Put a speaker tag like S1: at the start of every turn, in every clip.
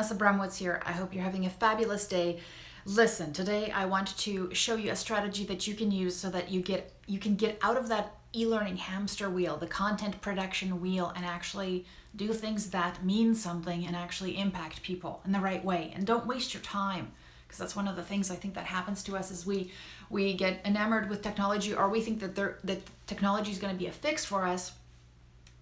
S1: Vanessa Brumwitz here. I hope you're having a fabulous day. Listen, today I want to show you a strategy that you can use so that you can get out of that e-learning hamster wheel, the content production wheel, and actually do things that mean something and actually impact people in the right way. And don't waste your time, because that's one of the things I think that happens to us is we get enamored with technology, or we think that technology is going to be a fix for us,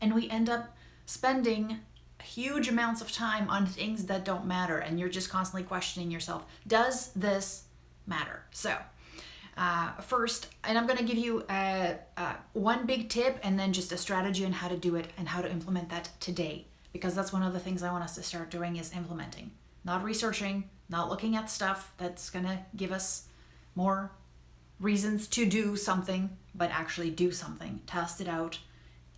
S1: and we end up spending huge amounts of time on things that don't matter, and you're just constantly questioning yourself, does this matter? So first, and I'm going to give you one big tip and then just a strategy on how to do it and how to implement that today, because that's one of the things I want us to start doing is implementing, not researching, not looking at stuff that's going to give us more reasons to do something, but actually do something, test it out,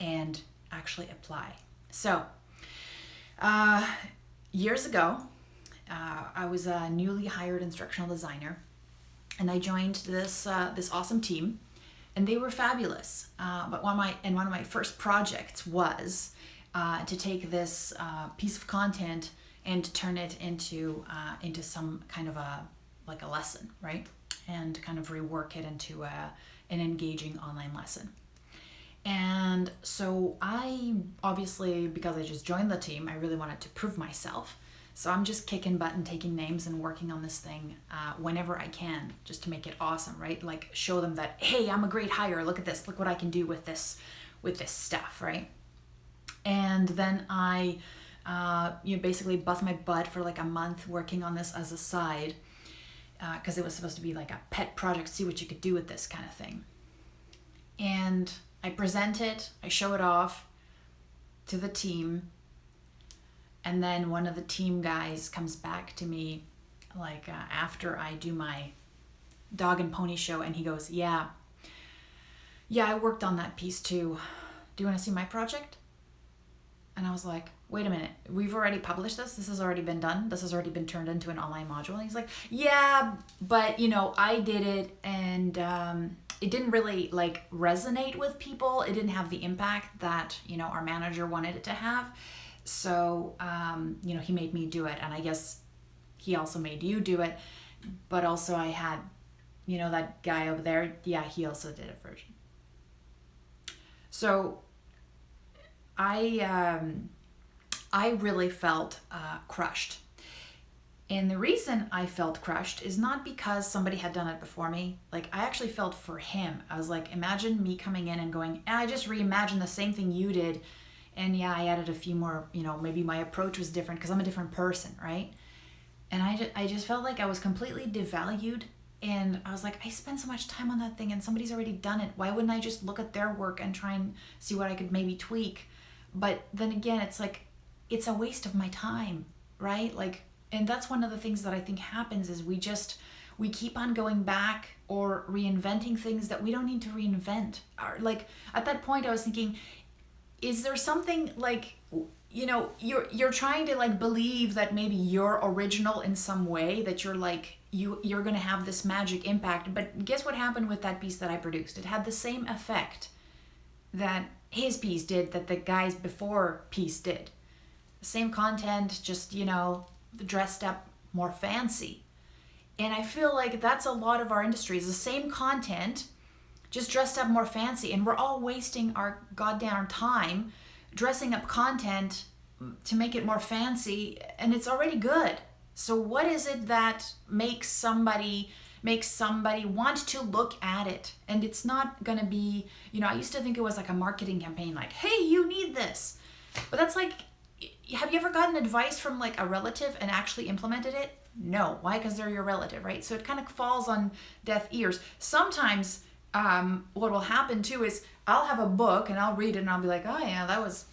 S1: and actually apply. So years ago, I was a newly hired instructional designer, and I joined this awesome team, and they were fabulous. But one of my first projects was to take this piece of content and turn it into some kind of a lesson, right? And kind of rework it into an engaging online lesson. And so I obviously, because I just joined the team, I really wanted to prove myself. So I'm just kicking butt and taking names and working on this thing whenever I can, just to make it awesome, right? Like show them that, hey, I'm a great hire. Look at this. Look what I can do with this stuff, right? And then I basically bust my butt for like a month working on this as a side, because it was supposed to be like a pet project, see what you could do with this kind of thing. And I present it, I show it off to the team, and then one of the team guys comes back to me after I do my dog and pony show, and he goes, yeah, I worked on that piece too. Do you want to see my project? And I was like, wait a minute, we've already published this? This has already been done? This has already been turned into an online module? And he's like, yeah, but I did it, and it didn't really resonate with people. It didn't have the impact that, our manager wanted it to have. So, he made me do it. And I guess he also made you do it. But also I had, that guy over there. Yeah, he also did a version. So I really felt crushed. And the reason I felt crushed is not because somebody had done it before me. I actually felt for him. I was like, imagine me coming in and going, I just reimagined the same thing you did. And yeah, I added a few more, maybe my approach was different because I'm a different person, right? And I just felt like I was completely devalued. And I was like, I spent so much time on that thing and somebody's already done it. Why wouldn't I just look at their work and try and see what I could maybe tweak? But then again, it's like, it's a waste of my time, right? And that's one of the things that I think happens is we keep on going back or reinventing things that we don't need to reinvent. At that point I was thinking, is there something you're trying to believe that maybe you're original in some way, that you're you're going to have this magic impact. But guess what happened with that piece that I produced? It had the same effect that his piece did, that the guy's before piece did. The same content, just, dressed up more fancy. And I feel like that's a lot of our industry, is the same content, just dressed up more fancy. And we're all wasting our goddamn time dressing up content to make it more fancy, and it's already good. So what is it that makes somebody want to look at it? And it's not gonna be, I used to think it was like a marketing campaign, hey, you need this. But that's have you ever gotten advice from a relative and actually implemented it? No. Why? Because they're your relative, right? So it kind of falls on deaf ears. Sometimes what will happen too is I'll have a book and I'll read it and I'll be like, oh yeah, that was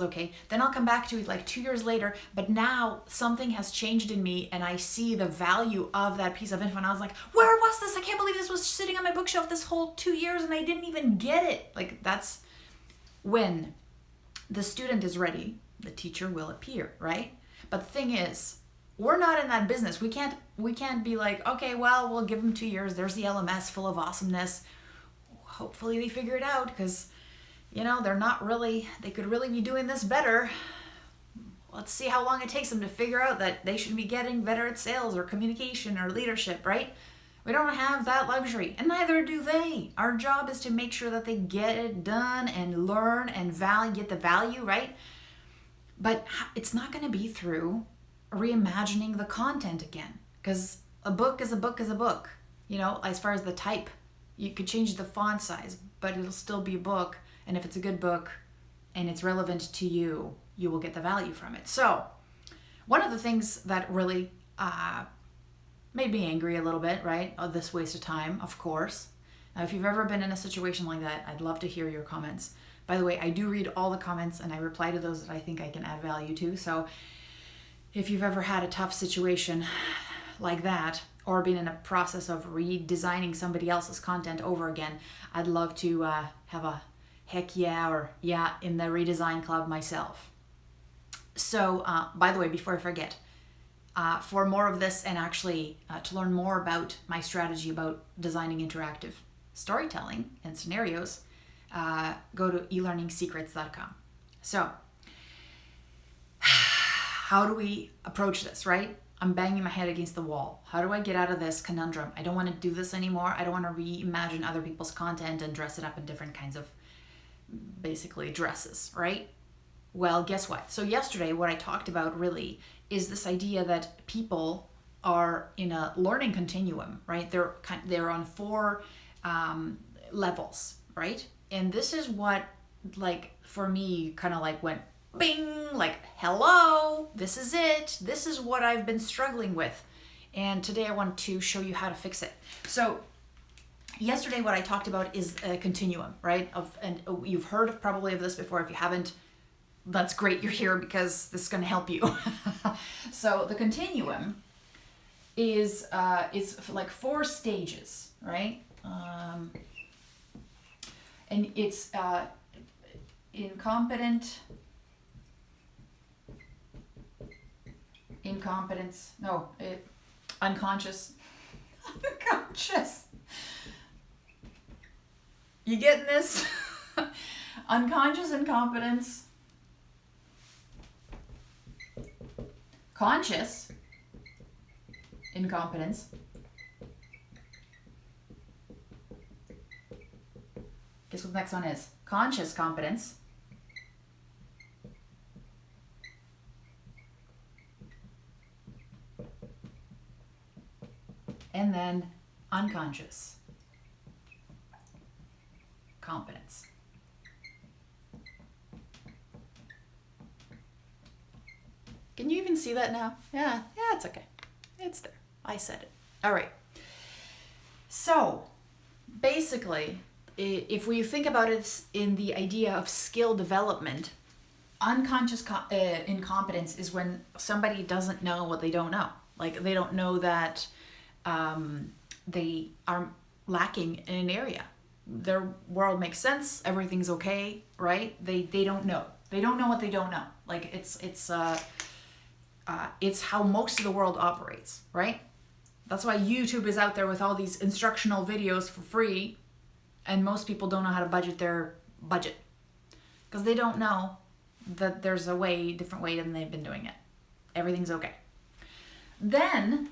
S1: okay. Then I'll come back to it 2 years later, but now something has changed in me and I see the value of that piece of info. And I was like, where was this? I can't believe this was sitting on my bookshelf this whole 2 years and I didn't even get it. That's when the student is ready, the teacher will appear, right? But the thing is, we're not in that business. We can't be like, okay, well, we'll give them 2 years. There's the LMS full of awesomeness. Hopefully they figure it out, because they're not really, they could really be doing this better. let's see how long it takes them to figure out that they should be getting better at sales or communication or leadership, right? We don't have that luxury, and neither do they. Our job is to make sure that they get it done and learn and get the value, right? But it's not going to be through reimagining the content again, because a book is a book is a book. You know, as far as the type, you could change the font size, but it'll still be a book. And if it's a good book and it's relevant to you, you will get the value from it. So one of the things that really made me angry a little bit, right? This waste of time, of course. Now, if you've ever been in a situation like that, I'd love to hear your comments. By the way, I do read all the comments and I reply to those that I think I can add value to. So if you've ever had a tough situation like that, or been in a process of redesigning somebody else's content over again, I'd love to have a heck yeah or yeah in the redesign club myself. So by the way, before I forget, for more of this and actually to learn more about my strategy about designing interactive storytelling and scenarios, go to elearningsecrets.com. So how do we approach this, right? I'm banging my head against the wall. How do I get out of this conundrum? I don't want to do this anymore. I don't want to reimagine other people's content and dress it up in different kinds of basically dresses, right? Well, guess what? So yesterday, what I talked about really is this idea that people are in a learning continuum, right? They're on 4 levels, right? And this is what, like, for me, kind of like went bing, like, hello, this is it. This is what I've been struggling with. And today I want to show you how to fix it. So yesterday what I talked about is a continuum, right? And you've heard probably of this before. If you haven't, that's great, you're here, because this is going to help you. So the continuum is like 4 stages, right? And it's incompetence, unconscious. Unconscious. You getting this? Unconscious incompetence. Conscious incompetence. Guess what the next one is? Conscious competence. And then unconscious competence. Can you even see that now? Yeah, it's okay. It's there. I said it. All right. So basically, if we think about it in the idea of skill development, unconscious incompetence is when somebody doesn't know what they don't know. Like, they don't know that they are lacking in an area. Their world makes sense. Everything's okay, right? They don't know. They don't know what they don't know. Like, it's how most of the world operates, right? That's why YouTube is out there with all these instructional videos for free, and most people don't know how to budget their budget because they don't know that there's a different way than they've been doing it. Everything's okay. Then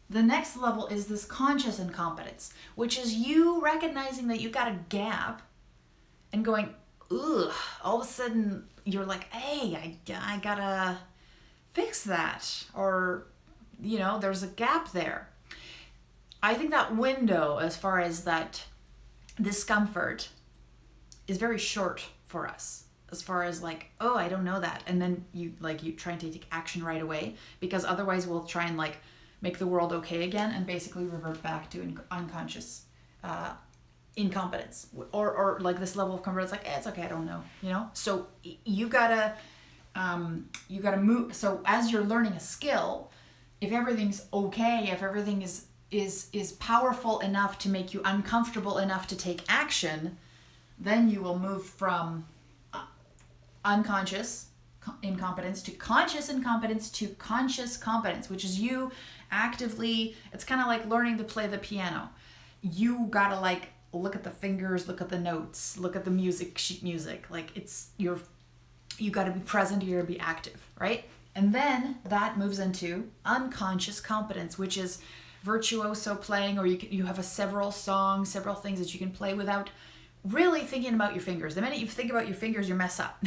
S1: the next level is this conscious incompetence, which is you recognizing that you got a gap and going, ugh, all of a sudden you're like, hey, I gotta fix that. Or, there's a gap there. I think that window, as far as that discomfort, is very short for us. As far as like, oh, I don't know that. And then you try and take action right away, because otherwise we'll try and make the world okay again and basically revert back to unconscious incompetence or like this level of competence, like, it's okay, I don't know, So you gotta move. So as you're learning a skill, if everything's okay, if everything is powerful enough to make you uncomfortable enough to take action, then you will move from unconscious incompetence to conscious incompetence to conscious competence, which is you actively, it's kind of like learning to play the piano. You gotta look at the fingers, look at the notes, look at the sheet music. Like, you gotta be present, you gotta be active, right? And then that moves into unconscious competence, which is virtuoso playing, or you have several songs, several things that you can play without really thinking about your fingers. The minute you think about your fingers, you mess up.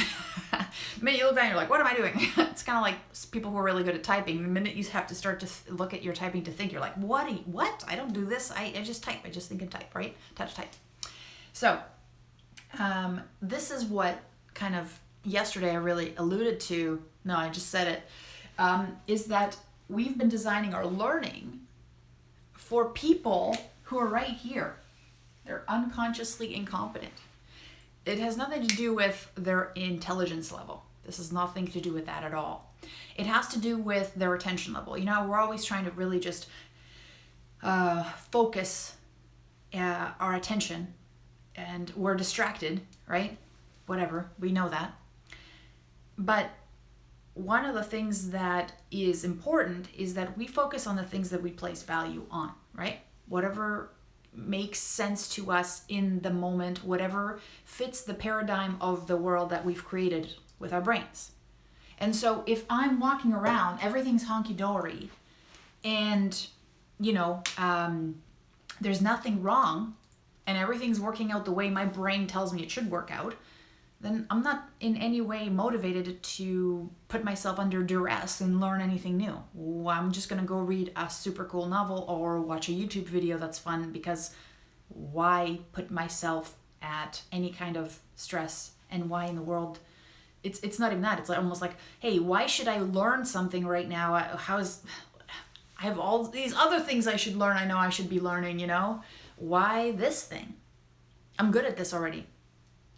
S1: The minute you look down, you're like, what am I doing? It's kind of like people who are really good at typing. The minute you have to start to look at your typing to think, you're like, what? I don't do this. I just type. I just think and type, right? Touch, type. So this is what kind of yesterday I really alluded to. No, I just said it. Is that we've been designing our learning for people who are right here. They're unconsciously incompetent. It has nothing to do with their intelligence level. This has nothing to do with that at all. It has to do with their attention level. You know, we're always trying to really just focus our attention, and we're distracted, right? Whatever, we know that. But one of the things that is important is that we focus on the things that we place value on, right? Whatever makes sense to us in the moment, whatever fits the paradigm of the world that we've created with our brains. And so if I'm walking around, everything's honky-dory, and, you know, there's nothing wrong, and everything's working out the way my brain tells me it should work out, then I'm not in any way motivated to put myself under duress and learn anything new. I'm just going to go read a super cool novel or watch a YouTube video that's fun, because why put myself at any kind of stress, and why in the world? It's not even that. It's like almost like, hey, why should I learn something right now? I have all these other things I should learn. I know I should be learning, you know? Why this thing? I'm good at this already.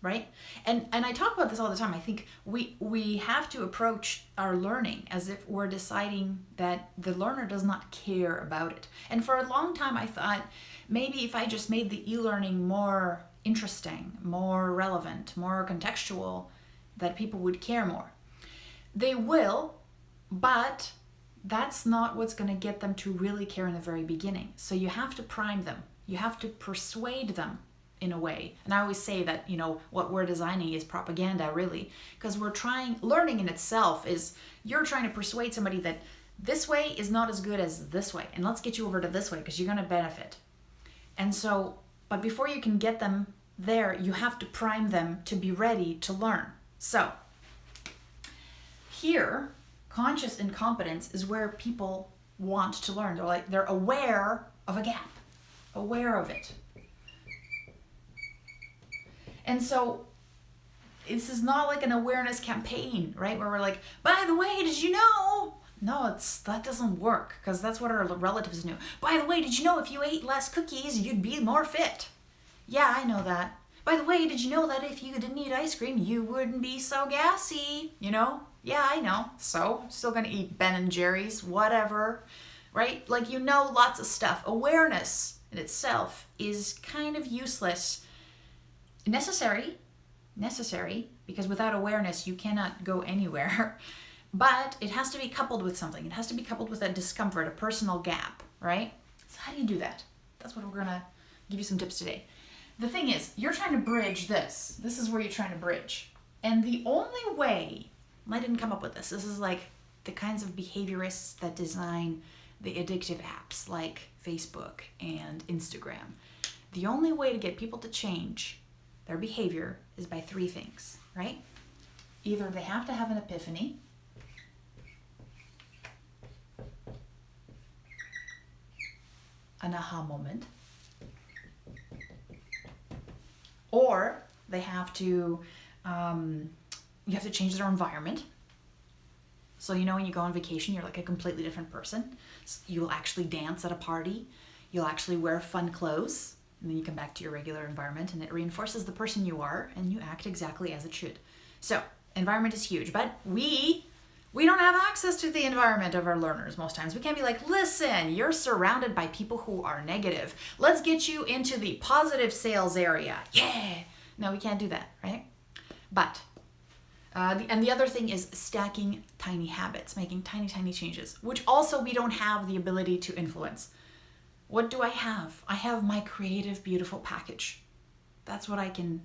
S1: Right? And I talk about this all the time. I think we have to approach our learning as if we're deciding that the learner does not care about it. And for a long time, I thought maybe if I just made the e-learning more interesting, more relevant, more contextual, that people would care more. They will, but that's not what's going to get them to really care in the very beginning. So you have to prime them. You have to persuade them in a way. And I always say that, you know, what we're designing is propaganda, really, because learning in itself is, you're trying to persuade somebody that this way is not as good as this way, and let's get you over to this way because you're going to benefit. And so, but before you can get them there, you have to prime them to be ready to learn. So here, conscious incompetence is where people want to learn. They're aware of a gap, aware of it. And so this is not like an awareness campaign, right? Where we're like, by the way, did you know? No, that doesn't work, because that's what our relatives knew. By the way, did you know if you ate less cookies, you'd be more fit? Yeah, I know that. By the way, did you know that if you didn't eat ice cream, you wouldn't be so gassy? You know? Yeah, I know. So, still gonna eat Ben and Jerry's, whatever, right? Like, you know lots of stuff. Awareness in itself is kind of useless. Necessary, because without awareness, you cannot go anywhere. But it has to be coupled with something. It has to be coupled with a discomfort, a personal gap, right? So how do you do that? That's what we're gonna give you some tips today. The thing is, you're trying to bridge this. This is where you're trying to bridge. And the only way, I didn't come up with this. This is like the kinds of behaviorists that design the addictive apps like Facebook and Instagram. The only way to get people to change their behavior is by three things, right? Either they have to have an epiphany, an aha moment, or they have to, you have to change their environment. So, you know, when you go on vacation, you're like a completely different person. You'll actually dance at a party. You'll actually wear fun clothes. And then you come back to your regular environment, and it reinforces the person you are, and you act exactly as it should. So, environment is huge, but we don't have access to the environment of our learners most times. We can't be like, listen, you're surrounded by people who are negative. Let's get you into the positive sales area. Yeah. No, we can't do that, right? But, and the other thing is stacking tiny habits, making tiny, tiny changes, which also we don't have the ability to influence. What do I have? I have my creative, beautiful package. That's what I can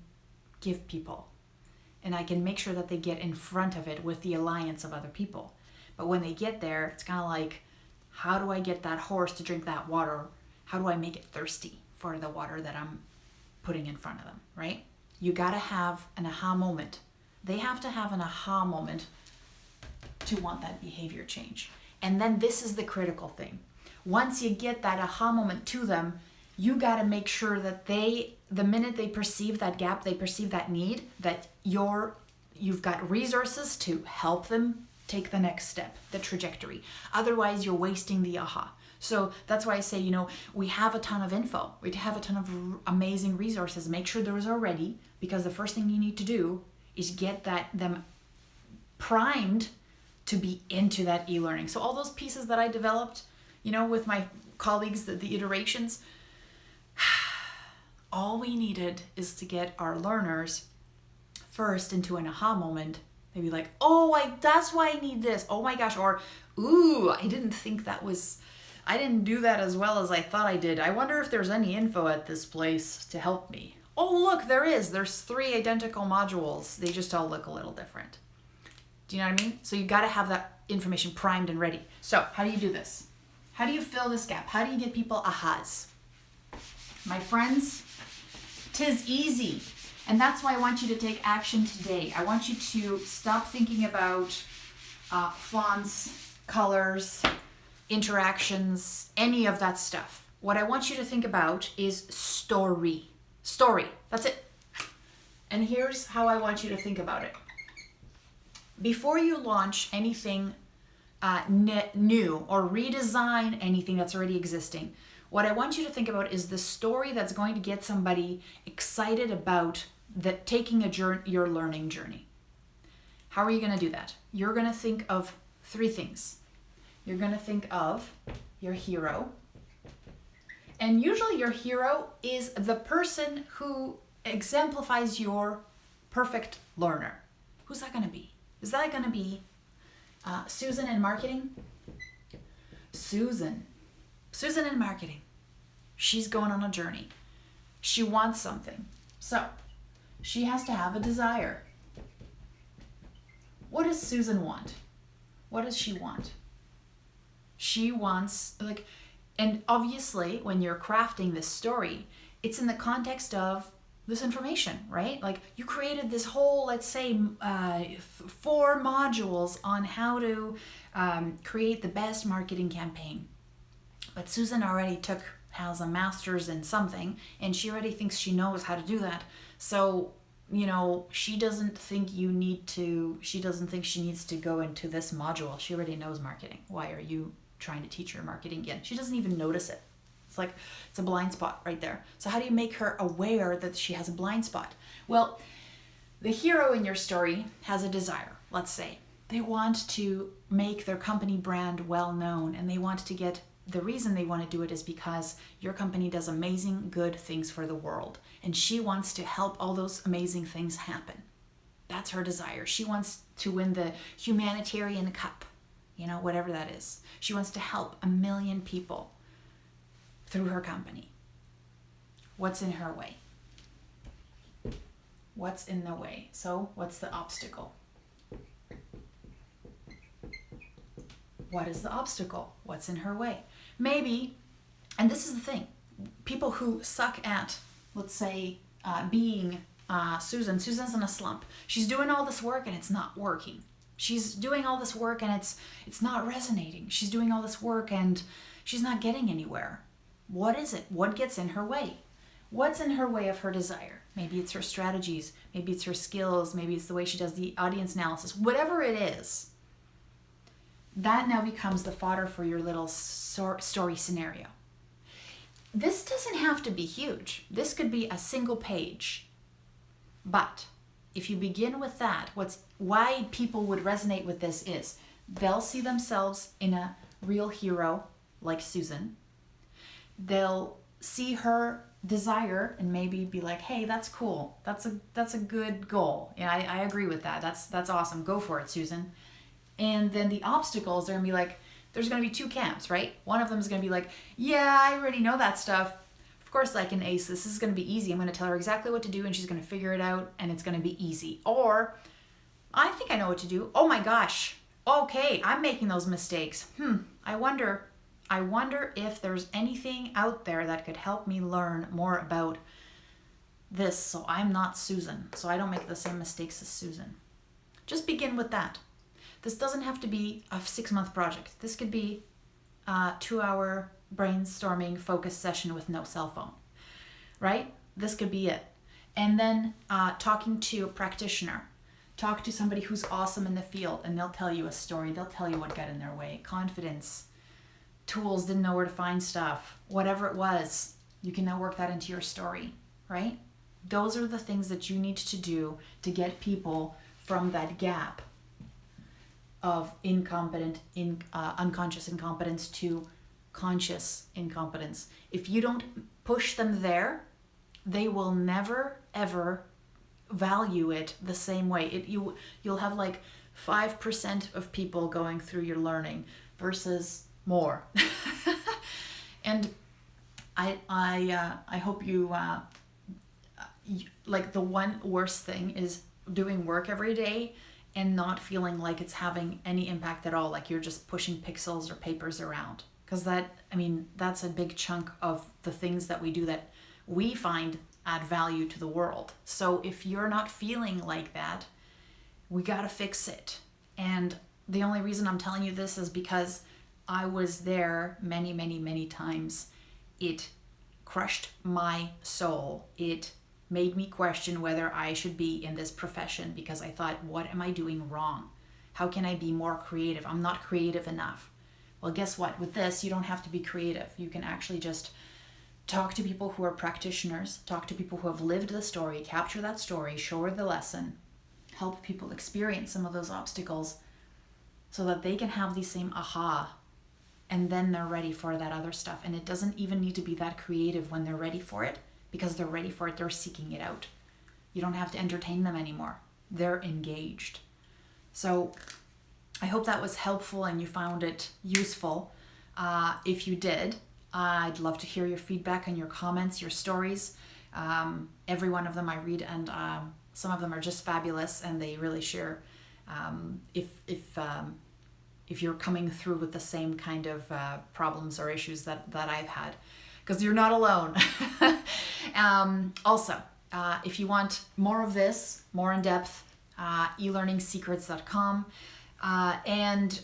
S1: give people. And I can make sure that they get in front of it with the alliance of other people. But when they get there, it's kind of like, how do I get that horse to drink that water? How do I make it thirsty for the water that I'm putting in front of them, right? You got to have an aha moment. They have to have an aha moment to want that behavior change. And then this is the critical thing. Once you get that aha moment to them, you got to make sure that the minute they perceive that gap, they perceive that need, that you've got resources to help them take the next step, the trajectory. Otherwise, you're wasting the aha. So that's why I say, we have a ton of info. We have a ton of amazing resources. Make sure those are ready, because the first thing you need to do is get them primed to be into that e-learning. So all those pieces that I developed, with my colleagues, the iterations, all we needed is to get our learners first into an aha moment. Maybe like, that's why I need this. Oh my gosh. Or, ooh, I didn't do that as well as I thought I did. I wonder if there's any info at this place to help me. Oh, look, there is. There's 3 identical modules. They just all look a little different. Do you know what I mean? So you got to have that information primed and ready. So how do you do this? How do you fill this gap? How do you get people ahas? My friends, 'tis easy. And that's why I want you to take action today. I want you to stop thinking about fonts, colors, interactions, any of that stuff. What I want you to think about is story. Story. That's it. And here's how I want you to think about it. Before you launch anything new or redesign anything that's already existing, what I want you to think about is the story that's going to get somebody excited about taking your learning journey. How are you going to do that? You're going to think of 3 things. You're going to think of your hero. And usually your hero is the person who exemplifies your perfect learner. Who's that going to be? Is that going to be Susan in marketing? Susan in marketing. She's going on a journey. She wants something. So she has to have a desire. What does Susan want? What does she want? She wants, and obviously when you're crafting this story, it's in the context of this information, right? Like you created this whole, let's say, 4 modules on how to create the best marketing campaign. But Susan already has a master's in something, and she already thinks she knows how to do that. So, she doesn't think she needs to go into this module. She already knows marketing. Why are you trying to teach her marketing again? She doesn't even notice it. It's a blind spot right there. So how do you make her aware that she has a blind spot? Well, the hero in your story has a desire, let's say. They want to make their company brand well known, and they want to get, the reason they want to do it is because your company does amazing, good things for the world. And she wants to help all those amazing things happen. That's her desire. She wants to win the humanitarian cup, whatever that is. She wants to help 1 million people through her company. What's in her way? What's in the way? So what's the obstacle? What is the obstacle? What's in her way? Maybe, and this is the thing, people who suck at, let's say, being Susan's in a slump. She's doing all this work and it's not working. She's doing all this work and it's not resonating. She's doing all this work and she's not getting anywhere. What is it? What gets in her way? What's in her way of her desire? Maybe it's her strategies. Maybe it's her skills. Maybe it's the way she does the audience analysis. Whatever it is, that now becomes the fodder for your little story scenario. This doesn't have to be huge. This could be a single page. But if you begin with that, why people would resonate with this is they'll see themselves in a real hero like Susan. They'll see her desire and maybe be like, hey, that's cool. That's a good goal. Yeah, I agree with that. That's awesome. Go for it, Susan. And then the obstacles, they're gonna be like, there's gonna be 2 camps, right? One of them is gonna be like, yeah, I already know that stuff. Of course I can ace this. This is gonna be easy. I'm gonna tell her exactly what to do and she's gonna figure it out and it's gonna be easy. Or, I think I know what to do. Oh my gosh. Okay, I'm making those mistakes. I wonder if there's anything out there that could help me learn more about this so I'm not Susan, so I don't make the same mistakes as Susan. Just begin with that. This doesn't have to be a 6-month project. This could be a 2-hour brainstorming focus session with no cell phone, right? This could be it. And then talking to a practitioner. Talk to somebody who's awesome in the field and they'll tell you a story. They'll tell you what got in their way. Confidence, tools, didn't know where to find stuff. Whatever it was, you can now work that into your story, right? Those are the things that you need to do to get people from that gap of unconscious incompetence to conscious incompetence. If you don't push them there, they will never, ever value it the same way. You'll have like 5% of people going through your learning versus more. And I hope you like, the one worst thing is doing work every day and not feeling like it's having any impact at all, like you're just pushing pixels or papers around. Because that's a big chunk of the things that we do that we find add value to the world. So if you're not feeling like that, we gotta fix it. And the only reason I'm telling you this is because I was there many, many, many times. It crushed my soul. It made me question whether I should be in this profession because I thought, what am I doing wrong? How can I be more creative? I'm not creative enough. Well, guess what? With this, you don't have to be creative. You can actually just talk to people who are practitioners, talk to people who have lived the story, capture that story, show her the lesson, help people experience some of those obstacles so that they can have the same aha, and then they're ready for that other stuff. And it doesn't even need to be that creative when they're ready for it, because they're ready for it, they're seeking it out. You don't have to entertain them anymore. They're engaged. So I hope that was helpful and you found it useful. If you did, I'd love to hear your feedback and your comments, your stories. Every one of them I read, and some of them are just fabulous, and they really share if you're coming through with the same kind of problems or issues that I've had, because you're not alone. Also, if you want more of this, more in depth, elearningsecrets.com. And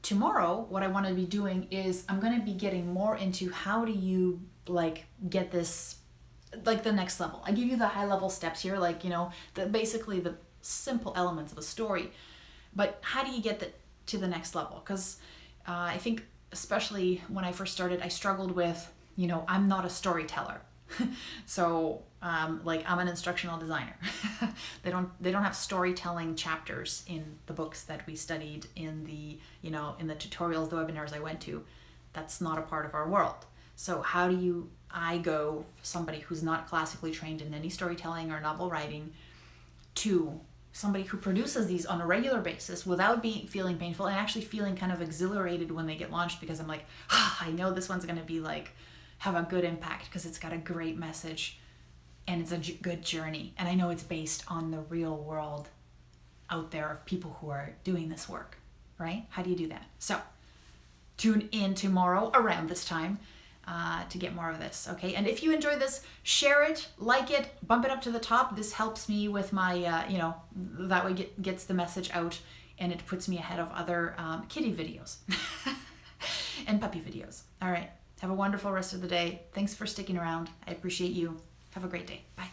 S1: tomorrow, what I want to be doing is I'm going to be getting more into how do you get this, the next level. I give you the high level steps here, basically the simple elements of a story, but how do you get to the next level? Because I think especially when I first started, I struggled with, I'm not a storyteller. So I'm an instructional designer. They don't have storytelling chapters in the books that we studied in the tutorials, the webinars I went to. That's not a part of our world. So how do I go, somebody who's not classically trained in any storytelling or novel writing, to somebody who produces these on a regular basis without feeling painful and actually feeling kind of exhilarated when they get launched, because I'm like, I know this one's going to be have a good impact because it's got a great message and it's a good journey. And I know it's based on the real world out there of people who are doing this work, right? How do you do that? So tune in tomorrow around this time to get more of this, okay? And if you enjoy this, share it, like it, bump it up to the top. This helps me with my, that way gets the message out, and it puts me ahead of other kitty videos and puppy videos. All right. Have a wonderful rest of the day. Thanks for sticking around. I appreciate you. Have a great day. Bye.